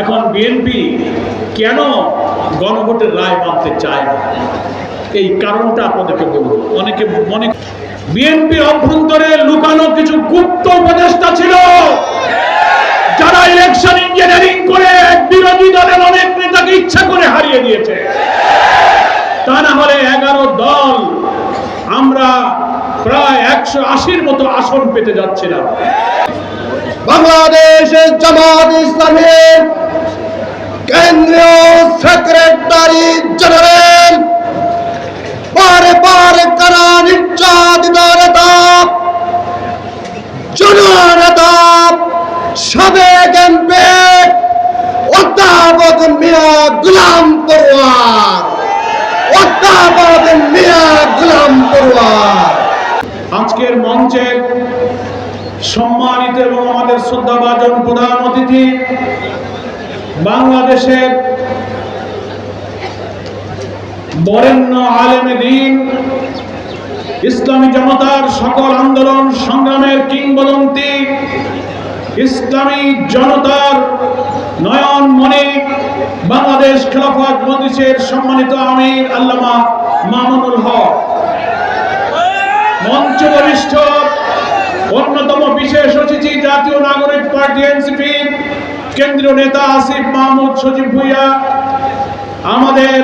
এখন বিএনপি কেন গণভোটের রায় মানতে চায় না, এই কারণটা আপনাদেরকে বলব। অনেকে মনে বিএনপির অভ্যন্তরে লুকানো কিছু গুপ্ত উপদেষ্টা ছিল, যারা ইলেকশন ইঞ্জিনিয়ারিং করে বিরোধী দলের অনেক নেতাকে ইচ্ছা করে হারিয়ে দিয়েছে। তা না হলে 11 দল আমরা প্রায় 180-র মতো আসন পেতে যাচ্ছিলাম। বাংলাদেশের জামাত ইসলামের কেন্দ্রীয় সেক্রেটারি জেনারেল বারে কারা নির্যাতিত নেতা জননেতা সাবেক এমপি অধ্যাপক মিয়া গোলাম পরোয়ার আজকের মঞ্চে সম্মানিত এবং আমাদের শ্রদ্ধাভাজন প্রধান অতিথি, বাংলাদেশের বরেণ্য আলেমে দ্বীন, ইসলামী জনতার সকল আন্দোলন সংগ্রামের কিংবদন্তি, ইসলামী জনতার নয়ন মণি, বাংলাদেশ খেলাফত মজলিসের সম্মানিত আমির আল্লামা মামুনুল হক, মঞ্চ বরিষ্ঠ অন্যতম বিশেষ অতিথি জাতীয় নাগরিক পার্টি এনসিপি কেন্দ্রীয় নেতা আসিফ মাহমুদ সজীব ভুইয়া, আমাদের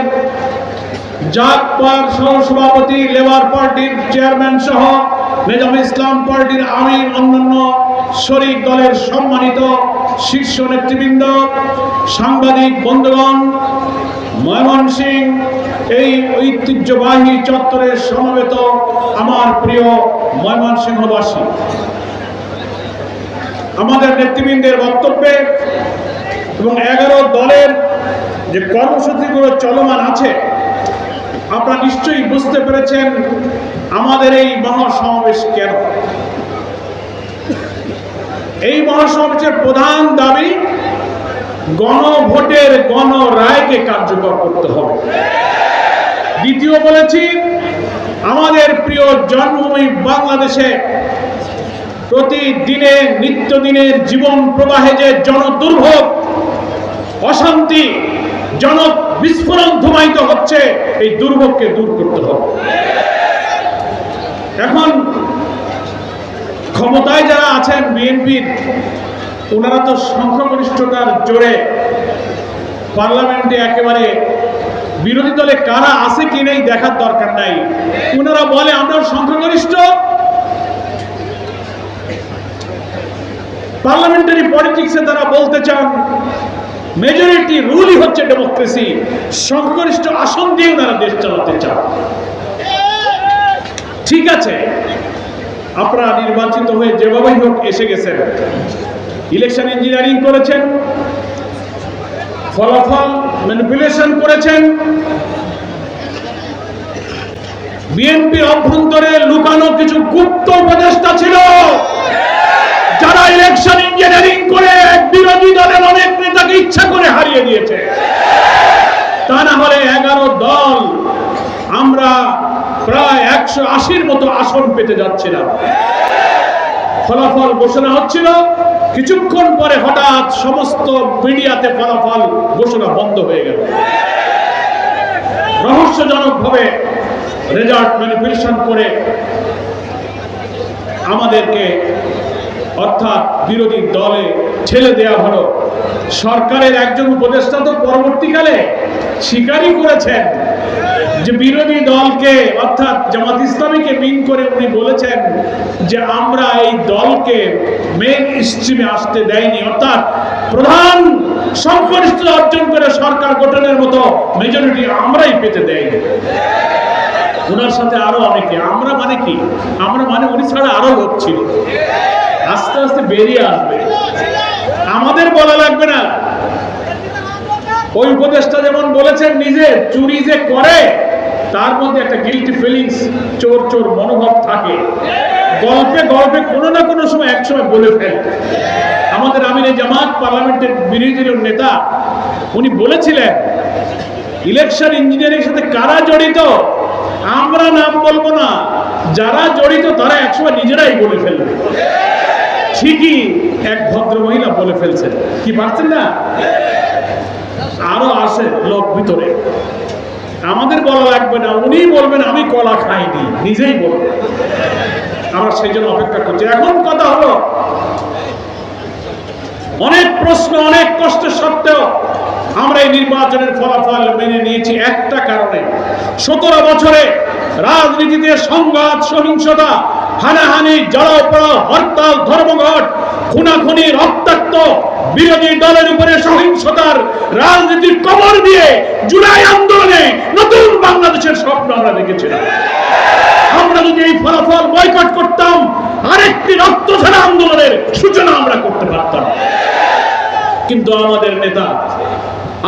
জাগপার সহসভাপতি, লেবার পার্টির চেয়ারম্যান সহ নিজাম ইসলাম পার্টির আমির, অন্যান্য শরিক দলের সম্মানিত শীর্ষ নেতৃবৃন্দ, সাংবাদিক বন্ধুগণ, ময়মনসিংহ এই ঐতিহ্যবাহী চত্বরে সমবেত আমার প্রিয় ময়মনসিংহবাসী, আমাদের নেতৃবৃন্দের বক্তব্যে এবং 11 দলের যে কর্মসূচিগুলো চলমান আছে, আপনারা নিশ্চয়ই বুঝতে পেরেছেন আমাদের এই মহাসমাবেশ কেন। এই মহাসমাবেশের প্রধান দাবি গণভোটের গণরায়কে কার্যকর করতে হবে। দ্বিতীয় বলেছি, আমাদের প্রিয় জন্মভূমি বাংলাদেশে প্রতিদিনে নিত্যদিনের জীবন প্রবাহে যে জনদুর্ভোগ, অশান্তি, জন বিস্ফোরণ ধুমায়িত হচ্ছে, এই দুর্ভোগকে দূর করতে হবে। এখন ক্ষমতায় যারা আছেন বিএনপির, ওনারা তো সংখ্যাগরিষ্ঠতার জোরে পার্লামেন্টে একেবারে বিরোধী দলে কারা আছে কি নেই দেখার দরকার নাই। ওনারা বলে আমরা সংখ্যাগরিষ্ঠ। পার্লামেন্টারি পলিটিক্সে তারা বলতে চান মেজরিটি রুলই হচ্ছে ডেমোক্রেসি, সংখ্যাগরিষ্ঠ আসন দিয়ে ওনারা দেশ চালাতে চান। ঠিক আছে, আপনারা নির্বাচিত হয়ে যেভাবেই হোক এসে গেছেন, ইলেকশন ইঞ্জিনিয়ারিং করেছেন, ফলাফল ম্যানিপুলেশন করেছেন। বিএনপির অভ্যন্তরে লুকানো কিছু গুপ্ত উপদেষ্টা ছিল, যারা ইলেকশন ইঞ্জিনিয়ারিং করে বিরোধী দলের অনেক নেতাকে ইচ্ছা করে হারিয়ে দিয়েছে। তা না হলে 11 দল আমরা প্রায় 180-র মতো আসন পেতে যাচ্ছিলাম। ফলাফল ঘোষণা হচ্ছিল, কিছুক্ষণ পরে হঠাৎ সমস্ত মিডিয়াতে ফলাফল ঘোষণা বন্ধ হয়ে গেল। রহস্যজনকভাবে রেজাল্ট ম্যানিপুলেশন করে আমাদেরকে অর্থাৎ বিরোধী দলে ঠেলে দেওয়া হলো। সরকারের একজন উপদেষ্টা তো পরবর্তীকালে স্বীকারই করেছেন যে বিরোধী দলকে অর্থাৎ জামাত ইসলামীকে মিন করে উনি বলেছেন যে আমরা এই দলকে মেইন স্ট্রিমে আসতে দেয়নি, অর্থাৎ প্রধান সংখ্যাগরিষ্ঠতা অর্জন করে সরকার গঠনের মতো মেজরিটি আমরাই পেতে দেয়নি। ওনার সাথে আরো অনেকে, আমরা মানে কি, আমরা মানে উনি ছাড়া আরো লোক ছিল, আস্তে আস্তে বেরিয়ে আসবে, আমাদের বলা লাগবে না। ওই উপদেষ্টা যেমন বলেছেন নিজে চুরি যে করে তার মধ্যে একটা গিল্টি ফিলিংস, চোর চোর মনোভাব থাকে, গল্পে গল্পে কোনো না কোনো সময় একসময় বলে ফেলে। আমাদের আমিরে জামাত পার্লামেন্টের বিরোধী নেতা উনি বলেছিলেন ইলেকশন ইঞ্জিনিয়ারিং সাথে কারা জড়িত আমরা নাম বলবো না, যারা জড়িত তারা একসময় নিজেরাই বলে ফেলবে। ঠিকই এক ভদ্র মহিলা বলে ফেলছেন, কি পারছেন না? ভিতরে। আমাদের বলা লাগবে না, উনি বলবেন আমি কলা খাইনি, নিজেই বলবেন। আমরা সেই জন্য অপেক্ষা করছি। এখন কথা হলো, অনেক প্রশ্ন, অনেক কষ্টের সত্ত্বেও আমরা এই নির্বাচনের ফলাফল মেনে নিয়েছি একটা কারণে। 17 বছরে রাজনীতিতে সংঘাত, সহিংসতা, হানাহানি, জড়াও, হরতাল, ধর্মঘট, খুনাখুনি, রক্তাক্ত বিরোধী দলের উপরে সহিংসতার রাজনীতির কবর দিয়ে জুলাই আন্দোলনে নতুন বাংলাদেশের স্বপ্ন আমরা দেখেছিলাম। আমরা যদি এই ফলাফল বয়কট করতাম, আরেকটি রক্তঝরা আন্দোলনের সূচনা আমরা করতে পারতাম। কিন্তু আমাদের নেতা,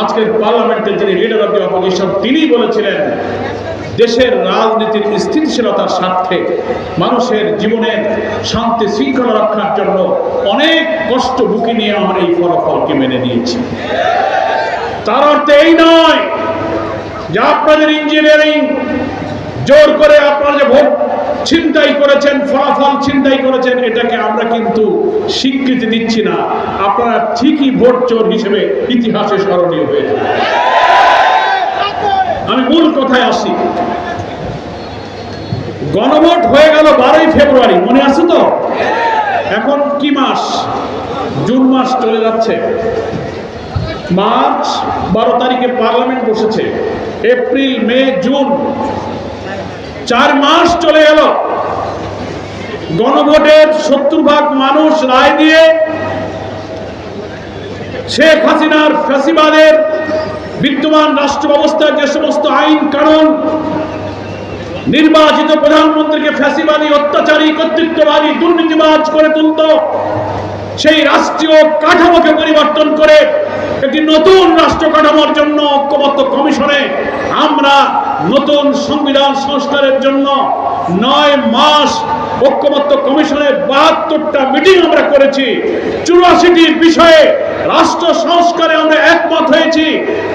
আজকের পার্লামেন্টের যিনি লিডার অফ দি অপোজিশন, তিনি বলেছিলেন দেশের রাজনীতির স্থিতিশীলতার স্বার্থে মানুষের জীবনের শান্তি শৃঙ্খলা রক্ষার জন্য অনেক কষ্ট বুকে নিয়ে আমরা এই ফলাফলকে মেনে নিয়েছি। তার অর্থ এই নয় যে আপনাদের ইঞ্জিনিয়ারিং জোর করে আপনারা যে ভোট ছিনতাই করেছেন, ফলাফল ছিনতাই করেছেন, এটাকে আমরা কিন্তু স্বীকৃতি দিচ্ছি না। আপনারা ঠিকই ভোট চোর হিসেবে ইতিহাসে স্মরণীয় হয়ে যাবে। আমি মূল কথায় আসি। গণভোট হয়ে গেল 12ই ফেব্রুয়ারি, মনে আছে তো? এখন কি মাস? জুন মাস চলে যাচ্ছে। মার্চ 12 তারিখে পার্লামেন্ট বসেছে, এপ্রিল, মে, জুন, 4 মাস চলে গেল। গণভোটের 70% মানুষ রায় দিয়ে শেখ হাসিনার ফ্যাসিবাদের বিদ্যমান রাষ্ট্র ব্যবস্থার যে সমস্ত আইন কানুন, নির্বাচিত প্রধানমন্ত্রীকে ফ্যাসিবাদী, অত্যাচারী, কর্তৃত্ববাদী, দুর্নীতিবাজ করে তুলত, সেই রাষ্ট্রীয় কাঠামোকে পরিবর্তন করে একটি নতুন রাষ্ট্র কাঠামোর জন্য ঐক্যবদ্ধ কমিশনে আমরা নতুন সংবিধান সংস্কারের জন্য 9 মাস ঐক্যবদ্ধ কমিশনে 72টা মিটিং আমরা করেছি। 84টির বিষয়ে রাষ্ট্র সংস্কারে আমরা একমত হয়েছি।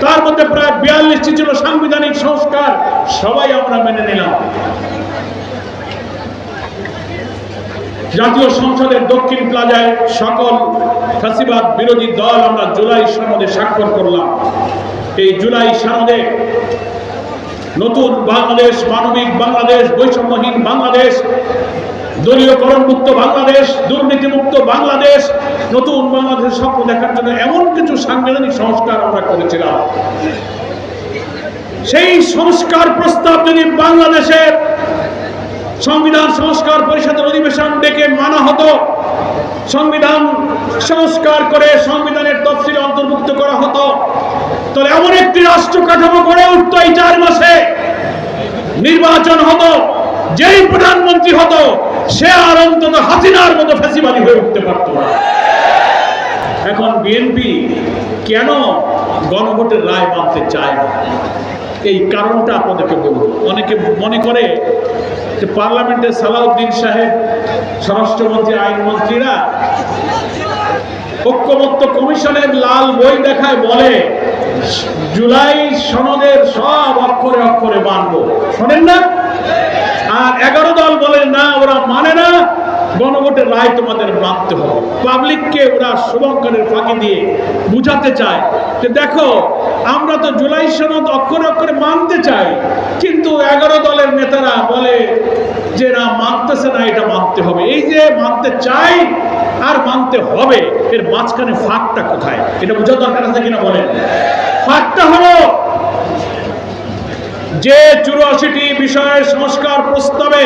তার মধ্যে প্রায় 42টি ছিল সাংবিধানিক সংস্কার, সবাই আমরা মেনে নিলাম। জাতীয় সংসদের দক্ষিণ প্লাজায় সকল ফ্যাসিবাদ বিরোধী দল আমরা জুলাই সনদে স্বাক্ষর করলাম। এই জুলাই সনদে নতুন বাংলাদেশ, মানবিক বাংলাদেশ, বৈষম্যহীন বাংলাদেশ, দলীয়করণ মুক্ত বাংলাদেশ, দুর্নীতিমুক্ত বাংলাদেশ, নতুন বাংলাদেশের স্বপ্ন দেখার জন্য এমন কিছু সাংবিধানিক সংস্কার আমরা করেছিলাম। সেই সংস্কার প্রস্তাব যদি বাংলাদেশের সংবিধান সংস্কার পরিষদের অধিবেশন ডেকে মানা হতো, সংবিধান সংস্কার করে সংবিধানের তফসিলে অন্তর্ভুক্ত করা হতো, তাহলে এমন একটি রাষ্ট্র কাঠামো গড়ে উঠত। এই 4 মাসে নির্বাচন হতো, যেই প্রধানমন্ত্রী হতো সে আর অন্তত হাসিনার মতো ফ্যাসিবাদী হয়ে উঠতে পারত না। এখন বিএনপি কেন গণভোটের রায় মানতে চায় না, এই কারণটা আপনাদেরকে বলব। অনেকে মনে করে যে পার্লামেন্টের সালাউদ্দিন সাহেব, স্বরাষ্ট্রমন্ত্রী, আইনমন্ত্রীরা ঐক্যমত্য কমিশনের লাল বই দেখায়, বলে জুলাই সনদের সব অক্ষরে অক্ষরে মানব, শোনেন না? আর 11 দল বলে না, ওরা মানে না, গণভোটের রায় তোমাদের মানতে হবে। পাবলিককে ওরা শুভঙ্করের ফাঁকি দিয়ে বুঝাতে চায় যে দেখো, আমরা তো জুলাই সনদ অক্ষরে অক্ষরে মানতে চাই, কিন্তু 11 দলের নেতারা বলে যে না, মানতেছে না, এটা মানতে হবে। এই যে মানতে চাই আর মানতে হবে, এর মাঝখানে ফাঁকটা কোথায়, এটা বোঝার দরকার আছে কিনা বলেন? ফাঁকটা হলো যে 84টি বিষয়ের সংস্কার প্রস্তাবে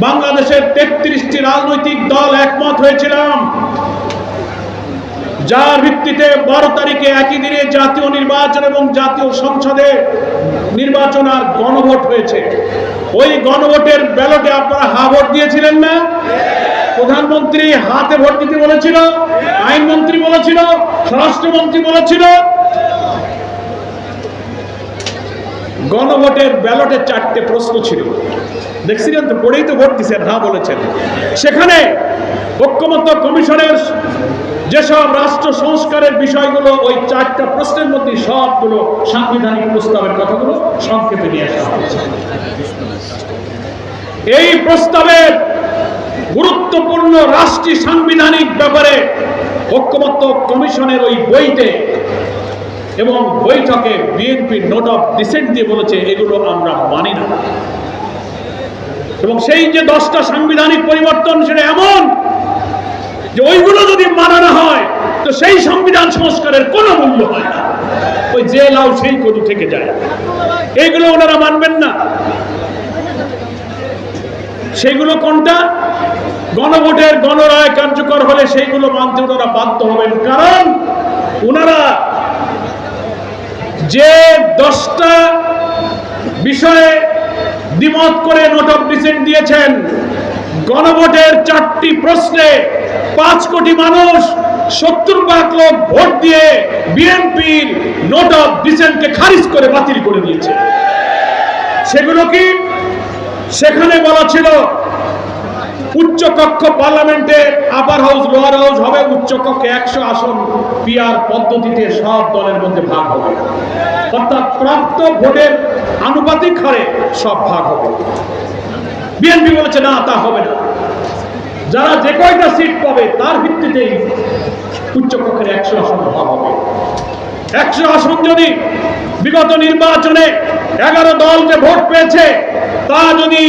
বাংলাদেশের 33টি রাজনৈতিক দল একমত হয়েছিলাম, যার ভিত্তিতে 12 তারিখে একই দিনে জাতীয় নির্বাচন এবং জাতীয় সংসদে নির্বাচন আর গণভোট হয়েছে। ওই গণভোটের ব্যালটে আপনারা হা ভোট দিয়েছিলেন না? প্রধানমন্ত্রী হাতে ভোট দিতে বলেছিল, আইনমন্ত্রী বলেছিল, স্বরাষ্ট্রমন্ত্রী বলেছিল। গণভোটের ব্যালটে 4টে প্রশ্ন ছিল, দেখছিলেন তো, পড়েই তো ভোট দিচ্ছেন, হ্যাঁ বলেছেন। সেখানে ঐক্যমত্য কমিশনের যেসব রাষ্ট্র সংস্কারের বিষয়গুলো, ওই 4টা প্রশ্নের মধ্যে সবগুলো সাংবিধানিক প্রস্তাবের কথাগুলো সংক্ষেপে নিয়ে আসা হয়েছে। এই প্রস্তাবের গুরুত্বপূর্ণ রাষ্ট্রীয় সাংবিধানিক ব্যাপারে ঐক্যমত্য কমিশনের ওই বইতে এবং বৈঠকে বিএনপি নোট অফ ডিসেন্ট দিয়ে বলেছে এগুলো আমরা মানি না। এবং সেই যে 10টা সাংবিধানিক পরিবর্তন, সেটা এমন যে ওইগুলো যদি মানা না হয় তো সেই সংবিধান সংস্কারের কোনো মূল্য হয় না, ওই যে লাউ সেই কদু থেকে যায়। এইগুলো ওনারা মানবেন না। সেইগুলো কোনটা? গণভোটের গণরায় কার্যকর হলে সেইগুলো মানতে ওনারা বাধ্য হবেন, কারণ ওনারা যে 10টা বিষয়ে দ্বিমত করে নোট অফ ডিসেন্ট দিয়েছেন, গণভোটের 4টি প্রশ্নে 5 কোটি মানুষ 70 লাখ লোক ভোট দিয়ে বিএনপির নোট অফ ডিসেন্টকে খারিজ করে বাতিল করে দিয়েছে। সেগুলো কি? সেখানে বলা ছিল উচ্চ কক্ষ পার্লামেন্টে আপার হাউস লোয়ার হাউস হবে, উচ্চ কক্ষে 100 আসন পিআর পদ্ধতিতে সব দলের মধ্যে ভাগ হবে, অর্থাৎ প্রাপ্ত ভোটের আনুপাতিক হারে সব ভাগ হবে। বিএনপি বলেছে না, তা হবে না, যারা যে কয়টা সিট পাবে তার ভিত্তিতেই উচ্চ কক্ষের 100 আসন ভাগ হবে। 100 আসন যদি বিগত নির্বাচনে 11 দল যে ভোট পেয়েছে তা যদি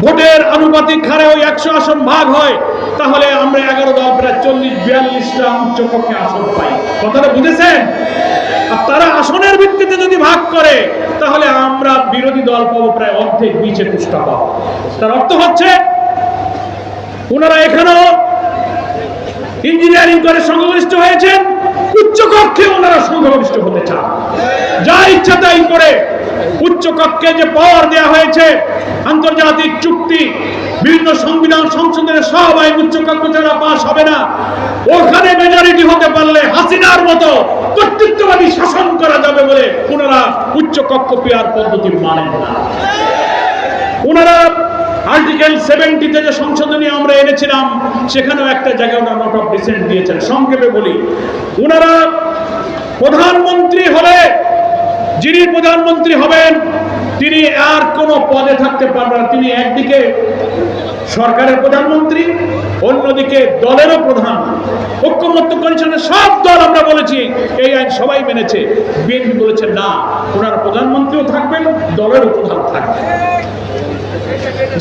ভোটের আনুপাতিক হারে ওই 100 আসন ভাগ হয়, তাহলে আমরা 11 দল প্রায় 40-42টা উচ্চকক্ষে আসন পাই। কথাটা বুঝেছেন? আর তারা আসনের ভিত্তিতে যদি ভাগ করে তাহলে আমরা বিরোধী দল পাবো প্রায় অর্ধেক, 20-21টা পাবো। তার অর্থ হচ্ছে ওনারা এখানেও ইঞ্জিনিয়ারিং করে সংখ্যাগরিষ্ঠ হয়েছেন, উচ্চকক্ষে ওনারা সংখ্যাগরিষ্ঠ হতে চান। যা ইচ্ছা তাই করে উচ্চ কক্ষে যে পাওয়ার দেওয়া হয়েছে, আন্তর্জাতিক চুক্তি, বিভিন্ন সংবিধান সংশোধনের সব আইন উচ্চ কক্ষ ছাড়া পাস হবে না। ওখানে মেজরিটি হতে পারলে হাসিনার মতো কর্তৃত্ববাদী শাসন করা যাবে বলে ওনারা উচ্চ কক্ষ পিআর পদ্ধতি মানেন না। ওনারা আর্টিকেল 70-তে যে সংশোধনী আমরা এনেছিলাম, সেখানেও একটা জায়গায় ওনারা নোট অফ ডিসেন্ট দিয়েছেন। সংক্ষেপে বলি, ওনারা প্রধানমন্ত্রী হলে, যিনি প্রধানমন্ত্রী হবেন তিনি আর কোনো পদে থাকতে পারবেন না। তিনি একদিকে সরকারের প্রধানমন্ত্রী, অন্যদিকে দলেরও প্রধান। ঐক্যমত্য কমিশনের সব দল আমরা বলেছি, এই আইন সবাই মেনেছে। বিএনপি বলেছে না, ওনারা প্রধানমন্ত্রীও থাকবেন, দলেরও প্রধান থাকবেন,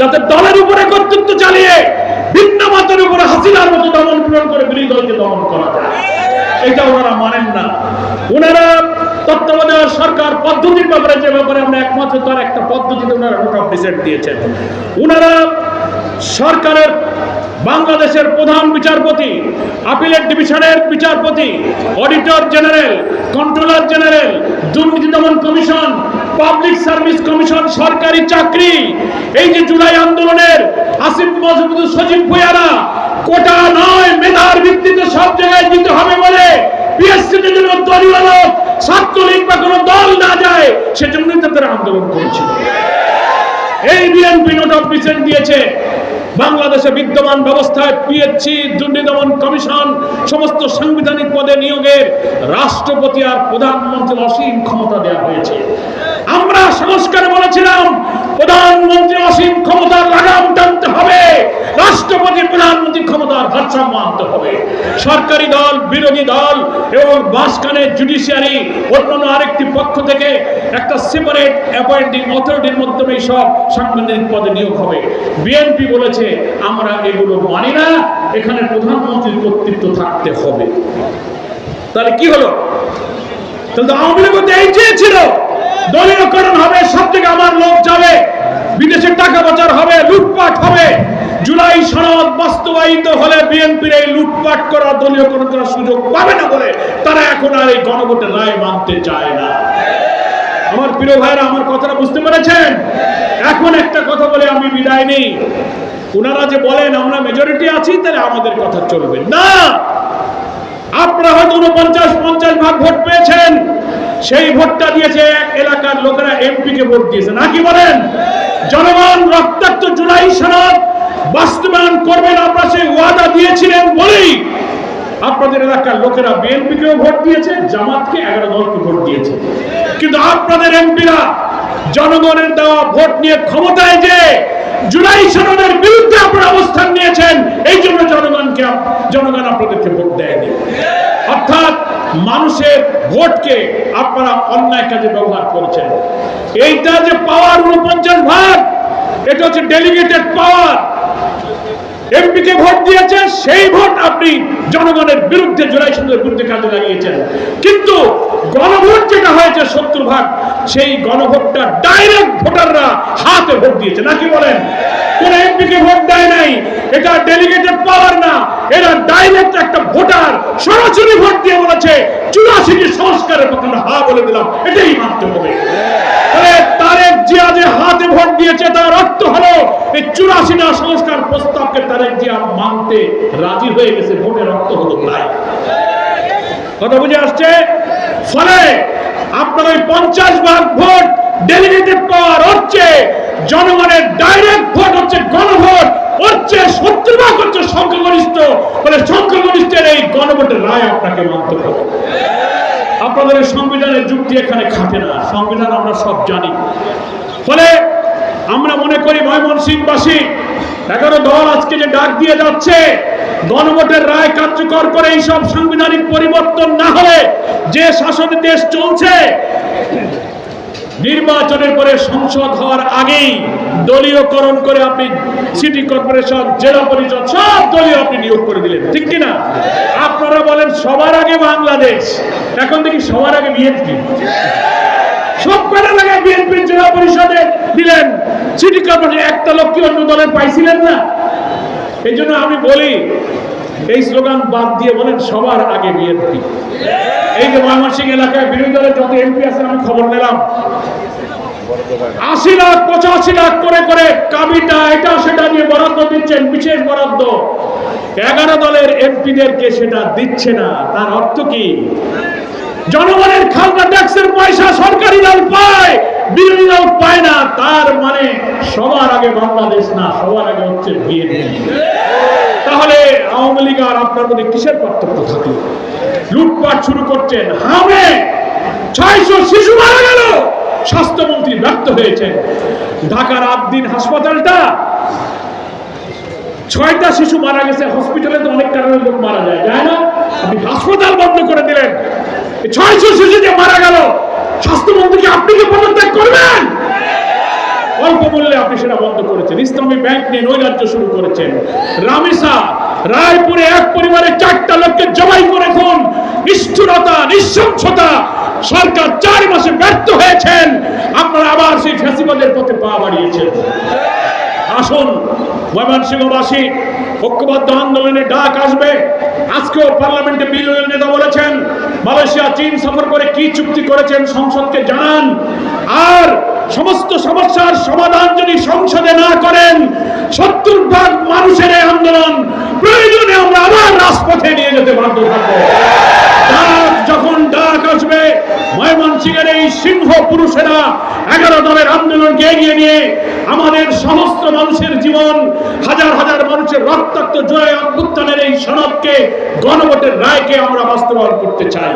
যাতে দলের উপরে কর্তৃত্ব চালিয়ে ভিন্ন মতের উপরে হাসিনার মতো দমন পীড়ন করে বিরোধী দলকে দমন করা যায়। এটা ওনারা মানেন না। ওনারা তত্ত্বাবধায়ক সরকার পদ্ধতির ব্যাপারে যে ব্যাপারে আমরা একমাত্র তার একটা পদ্ধতিতে ওনারা নোট অফ ডিসেন্ট দিয়েছেন। ওনারা সরকারের বাংলাদেশের প্রধান বিচারপতি, আপিলেট ডিভিশনের বিচারপতি, অডিটর জেনারেল, কন্ট্রোলার জেনারেল, দুর্নীতি দমন কমিশন, পাবলিক সার্ভিস কমিশন, সরকারি চাকরি, এই যে জুলাই আন্দোলনের আসিফ মাহমুদ, সজীব ভুঁইয়ারা কোটা নয় মেধার ভিত্তিতে সব জায়গায় দিতে হবে বলে পিএসসিতে যেন দলীয় লোক, ছাত্রলীগ বা কোনো দল না যায়, সেজন্যই তারা আন্দোলন করেছিল। এই বিএনপি নোট অফ ডিসেন্ট দিয়েছে। বাংলাদেশে বিদ্যমান ব্যবস্থায় পিএসসি, দুর্নীতি দমন কমিশন, সমস্ত সাংবিধানিক পদে নিয়োগের রাষ্ট্রপতি আর প্রধানমন্ত্রীর অসীম ক্ষমতা দেওয়া হয়েছে। আমরা সংস্কারে বলেছিলাম প্রধানমন্ত্রী অসীম ক্ষমতার লাগাম টানতে হবে, রাষ্ট্রপতি প্রধানমন্ত্রী ক্ষমতার ভারসাম্য আনতে হবে। সরকারি দল, বিরোধী দল এবং মাঝখানে জুডিশিয়ারি, অন্যান্য আরেকটি পক্ষ থেকে একটা সেপারেট অ্যাপয়েন্টিং অথরিটির মাধ্যমে সব সাংবিধানিক পদে নিয়োগ হবে। বিএনপি বলেছে আমরা এগুলো মানি না, এখানে প্রধানমন্ত্রীর কর্তৃত্ব থাকতে হবে। তাহলে কি হলো? তাহলে আওয়ামী লীগ এই চেয়েছিল দলীয়করণ হবে, সব থেকে আমার লোক যাবে, বিদেশে টাকা পাচার হবে, লুটপাট হবে। জুলাই সনদ বাস্তবায়িত হলে বিএনপির এই লুটপাট করা, দলীয়করণ করার সুযোগ পাবে না বলে তারা এখন আর এই গণভোটের রায় মানতে চায় না। আমার প্রিয় ভাইরা, আমার কথাটা বুঝতে পেরেছেন? এখন একটা কথা বলে আমি বিদায় নেই। ওনারা যে বলেন আমরা মেজরিটি আছি, তাহলে আমাদের কথা চলবে না। আপনারা হয়তো 49-50 ভাগ ভোট পেয়েছেন, সেই ভোটটা দিয়েছে এক এলাকার লোকেরা, এমপি কে ভোট দিয়েছে নাকি বলেন? জনগণ রক্তাক্ত জুলাই সনদ বাস্তবায়ন করবেন আপনারা সেই ওয়াদা দিয়েছিলেন বলেই আপনাদের এলাকার লোকেরা বিএনপি কেও ভোট দিয়েছে, জামাতকে, 11 দলকে ভোট দিয়েছে। কিন্তু আপনাদের এমপিরা জনগণের দেওয়া ভোট নিয়ে ক্ষমতায় যে জুলাই সনদের বিরুদ্ধে আপনারা অবস্থান নিয়েছেন, এই জন্য জনগণ আপনাদেরকে ভোট দেয়নি। অর্থাৎ মানুষের ভোটকে আপনারা অন্যায় কাজে ব্যবহার করেছেন। এইটা যে পাওয়ার 49 ভাগ, এটা হচ্ছে ডেলিগেটেড পাওয়ার। এমপি কে ভোট দিয়েছে, সেই ভোট আপনি জনগণের বিরুদ্ধে, জোড়াই সন্ধ্যের বিরুদ্ধে কাজে লাগিয়েছেন। কিন্তু গণভোট যেটা হয়েছে 70 ভাগ, সেই গণভোটটা ডাইরেক্ট ভোটাররা হাতে ভোট দিয়েছে, নাকি বলেন? কোন এমপি কে ভোট দেয় নাই, এটা ডেলিগেটেড পাওয়ার না, এটা ডাইরেক্ট একটা ভোটার সরাসরি ভোট দিয়ে বলেছে 84টি সংস্কারের পক্ষে আমরা হা বলে দিলাম, এটাই মানতে হবে। তারেক জিয়া যে হাতে ভোট দিয়েছে, তার অর্থ হলো এই 84টা সংস্কার প্রস্তাবকে তারেক জিয়া মানতে রাজি হয়ে গেছে। ভোটের অর্থ হলো নাই। কথা বুঝে আসছে? ফলে আপনার ওই 50 ভাগ ভোট ডেলিগেটেড পাওয়ার হচ্ছে জনগণের ডাইরেক্ট ভোট, হচ্ছে গণভোট, হচ্ছে 70 ভাগ হচ্ছে সংখ্যাগরিষ্ঠ। ফলে সংখ্যাগরিষ্ঠের এই গণভোটের রায় আপনাকে মানতে হবে। আপনাদের সংবিধানের যুক্তি এখানে খাটে না, সংবিধান আমরা সব জানি। ফলে আমরা মনে করি ময়মনসিংহবাসী 11 দল আজকে যে ডাক দিয়ে যাচ্ছে, গণভোটের রায় কার্যকর করে এইসব সাংবিধানিক পরিবর্তন না হলে যে শাসনে দেশ চলছে, নির্বাচনের পরে সংসদ হওয়ার আগেই দলীয়করণ করে আপনি সিটি কর্পোরেশন, জেলা পরিষদ সব দলীয় আপনি নিয়োগ করে দিলেন, ঠিক কিনা? আপনারা বলেন সবার আগে বাংলাদেশ, এখন দেখি সবার আগে বিএনপি। সব কটা জায়গায় বিএনপি জেলা পরিষদে দিলেন, সিটি কর্পোরেশন একটা লোক কি অন্য দলের পাইছিলেন না? এই জন্য আমি বলি, এই স্লোগান বাদ দিয়ে বলেন সবার আগে বিএনপি। এই যে ময়মনসিংহ এলাকায় বিরোধী দলের যত এমপি আছেন, আমি খবর নিলাম 80 লাখ 85 লাখ করে করে কাবিটা এটা সেটা নিয়ে বরাদ্দ দিচ্ছেন, বিশেষ বরাদ্দ। 11 দলের এমপিদেরকে সেটা দিচ্ছে না। তার অর্থ কি? জনগণের খাজনা ট্যাক্সের পয়সা সরকারি দল পায়, বিরোধী দল পায় না। তার মানে সবার আগে বাংলাদেশ না, সবার আগে হচ্ছে বিএনপি। তাহলে আওয়ামী লীগ আর আপনার মধ্যে কিসের পার্থক্য থাকলো? লুটপাট শুরু করছেন, হামে 600 শিশু মারা গেল, স্বাস্থ্যমন্ত্রী ব্যর্থ হয়েছেন। ঢাকার আবদিন হাসপাতালটা 6টা শিশু মারা গেছে, হসপিটালে তো অনেক কারণে লোক মারা যায়, যায় না? আপনি হাসপাতাল বন্ধ করে দিলেন, 600 শিশু যে মারা গেল, স্বাস্থ্যমন্ত্রীকে আপনি কি পদত্যাগ করবেন? অল্প মূল্যে আপনি সেটা বন্ধ করেছেন। ইসলামী ব্যাংক নিয়ে নৈরাজ্য শুরু করেছেন। রামেসা রায়পুরে এক পরিবারের 4টা লোককে জবাই করে খুন, নিষ্ঠুরতা, নৃশংসতা। সরকার 4 মাসে ব্যর্থ হয়েছেন, আপনারা আবার সেই ফ্যাসিবাদের পথে পা বাড়িয়েছেন। আসুন ময়মনসিংহবাসী, ঐক্যবদ্ধ আন্দোলনের ডাক আসবে। আজকেও পার্লামেন্টে বিরোধী নেতা বলেছেন মালয়েশিয়া, চীন সফর করে কি চুক্তি করেছেন সংসদকে জানান। আর সমস্ত সমস্যার সমাধান যদি সংসদে না করেন, 70 ভাগ মানুষের এই আন্দোলন প্রয়োজনে আমরা আবার রাজপথে নিয়ে যেতে বাধ্য থাকবো। যখন ডাক আসবে, ময়মনসিংহের এই সিংহ পুরুষেরা 11 দলের আন্দোলনকে এগিয়ে নিয়ে আমাদের সহস্র মানুষের জীবন, হাজার হাজার মানুষের রক্তাক্ত জয় অভ্যুত্থানের এই সনদকে, গণভোটের রায়কে আমরা বাস্তবায়ন করতে চাই।